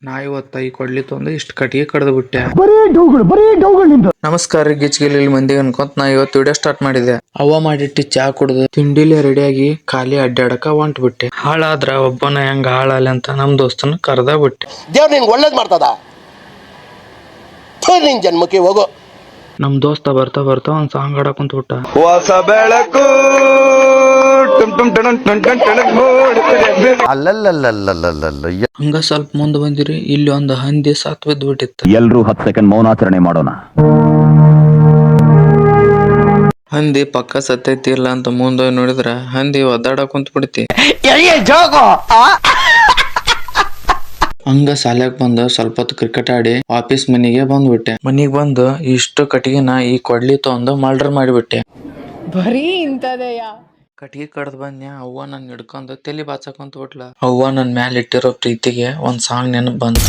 ನಾ ಇವತ್ತ ಈ ಕೊಡ್ಲಿ ತೊಂದು ಇಷ್ಟು ಕಟ್ಟಿಗೆ ಕಡ್ದು ಬಿಟ್ಟೆ. ನಮಸ್ಕಾರ ರೀ, ಗಿಚ್ಗಿಲಿ ಮಂದಿಗೆ ಅನ್ಕೊಂತ ನಾ ಇವತ್ತು ವಿಡಿಯೋ ಸ್ಟಾರ್ಟ್ ಮಾಡಿದೆ. ಅವ್ವ ಮಾಡಿಟ್ಟು ಚಾ ಕುಡ್ದು ತಿಂಡಿಲೆ ರೆಡಿಯಾಗಿ ಖಾಲಿ ಅಡ್ಡಾಡಕ ಹೊಂಟ್ ಬಿಟ್ಟೆ. ಹಾಳಾದ್ರ ಒಬ್ಬನ ಹೆಂಗ ಹಾಳಾಲಿ ಅಂತ ನಮ್ ದೋಸ್ತನ ಕರ್ದ ಬಿಟ್ಟೆ. ದೇವ್ರು ನಿಂಗೆ ಒಳ್ಳೇದ್ ಮಾಡ್ತದ, ನಿನ್ ಜನ್ಮಕ್ಕೆ ಹೋಗೋ. ನಮ್ ದೋಸ್ತ ಬರ್ತಾ ಬರ್ತಾ ಒಂದ್ ಸಾಂಗ್ ಹಾಡಕ್ ಕುಂತ ಬಿಟ್ಟ. ಹೊಸ ಬೆಳಕು ಹಂಗ ಸ್ವಲ್ಪ ಮುಂದ್ ಬಂದಿರಿ, ಇಲ್ಲಿ ಒಂದು ಹಂದಿ ಸತ್ ಬಿದ್ದು ಬಿಟ್ಟಿತ್ತು. ಎಲ್ರೂ 10 ಸೆಕೆಂಡ್ ಮೌನಾಚರಣೆ ಮಾಡೋಣ. ಹಂದಿ ಪಕ್ಕ ಸತ್ತೈತಿ ಇಲ್ಲ ಅಂತ ಮುಂದೆ ನೋಡಿದ್ರ ಹಂದಿ ಒದ್ದಾಡಕ್ ಕುಂತ ಬಿಡ್ತಿ. ಹಂಗ ಸಾಲ್ಯಾಗ ಬಂದ ಸ್ವಲ್ಪ ಹೊತ್ತು ಕ್ರಿಕೆಟ್ ಆಡಿ ವಾಪಸ್ ಮನಿಗೆ ಬಂದ್ಬಿಟ್ಟೆ. ಮನಿಗ್ ಬಂದು ಇಷ್ಟು ಕಟ್ಟಿಗೆನ ಈ ಕೊಡ್ಲಿ ತೊಂದು ಮರ್ಡರ್ ಮಾಡಿಬಿಟ್ಟೆ. ಬರೀ ಇಂತದೆಯಾ? ಕಟ್ಟಿಗೆ ಕಡ್ದ್ ಬಂದ್ಯ, ಅವ್ವ ನನ್ ಹಿಡ್ಕೊಂಡು ತಲಿ ಬಾಚಕೊಂತ ಬಿಟ್ಲ. ಅವ್ವ ನನ್ ಮ್ಯಾಲ ಇಟ್ಟಿರೋ ಪ್ರೀತಿಗೆ ಒಂದ್ ಸಾಂಗ್ ನೆನಪ್ ಬಂತು.